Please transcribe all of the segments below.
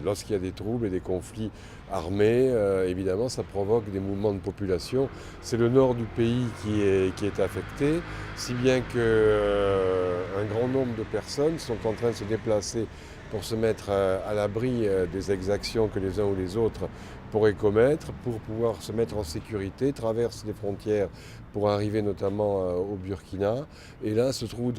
Lorsqu'il y a des troubles et des conflits armés, évidemment, ça provoque des mouvements de population. C'est le nord du pays qui est affecté, si bien qu'un grand nombre de personnes sont en train de se déplacer pour se mettre à l'abri des exactions que les uns ou les autres pourraient commettre, pour pouvoir se mettre en sécurité, traversent les frontières pour arriver notamment au Burkina, et là se trouvent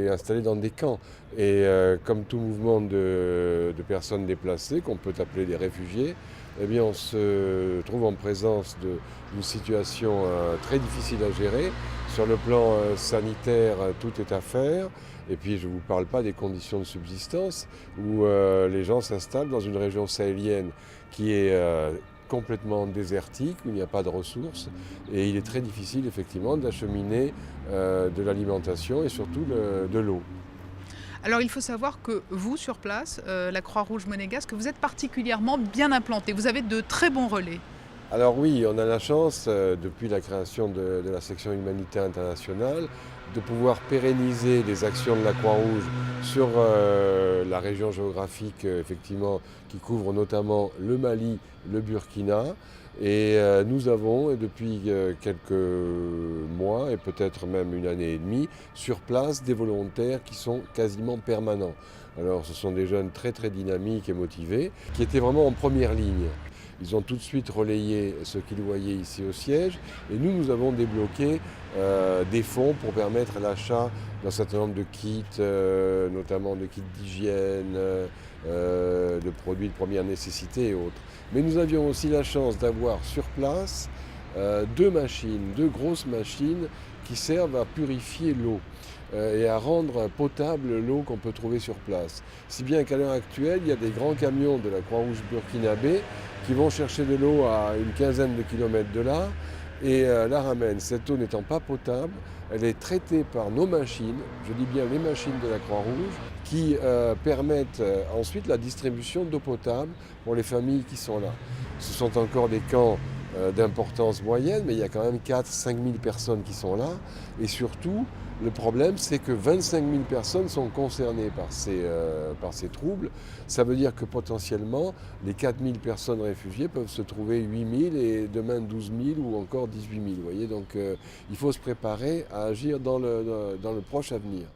installés dans des camps. Et comme tout mouvement de personnes déplacées, qu'on peut appeler des réfugiés, eh bien on se trouve en présence d'une situation très difficile à gérer. Sur le plan sanitaire, tout est à faire. Et puis je ne vous parle pas des conditions de subsistance où les gens s'installent dans une région sahélienne qui est complètement désertique, où il n'y a pas de ressources. Et il est très difficile effectivement d'acheminer de l'alimentation et surtout de l'eau. Alors il faut savoir que vous, sur place, la Croix-Rouge monégasque, vous êtes particulièrement bien implanté. Vous avez de très bons relais. Alors oui, on a la chance, depuis la création de la section humanitaire internationale, de pouvoir pérenniser les actions de la Croix-Rouge sur la région géographique, effectivement, qui couvre notamment le Mali, le Burkina. Et nous avons, depuis quelques mois et peut-être même une année et demie, sur place des volontaires qui sont quasiment permanents. Alors ce sont des jeunes très très dynamiques et motivés, qui étaient vraiment en première ligne. Ils ont tout de suite relayé ce qu'ils voyaient ici au siège, et nous avons débloqué des fonds pour permettre l'achat d'un certain nombre de kits, notamment de kits d'hygiène, de produits de première nécessité et autres. Mais nous avions aussi la chance d'avoir sur place deux grosses machines qui servent à purifier l'eau et à rendre potable l'eau qu'on peut trouver sur place. Si bien qu'à l'heure actuelle, il y a des grands camions de la Croix-Rouge burkinabé qui vont chercher de l'eau à une quinzaine de kilomètres de là et la ramènent. Cette eau n'étant pas potable, elle est traitée par nos machines, je dis bien les machines de la Croix-Rouge, qui permettent ensuite la distribution d'eau potable pour les familles qui sont là. Ce sont encore des camps d'importance moyenne, mais il y a quand même 4-5 000 personnes qui sont là. Et surtout, le problème, c'est que 25 000 personnes sont concernées par ces troubles. Ça veut dire que potentiellement, les 4 000 personnes réfugiées peuvent se trouver 8 000 et demain 12 000 ou encore 18 000. Vous voyez, donc il faut se préparer à agir dans le proche avenir.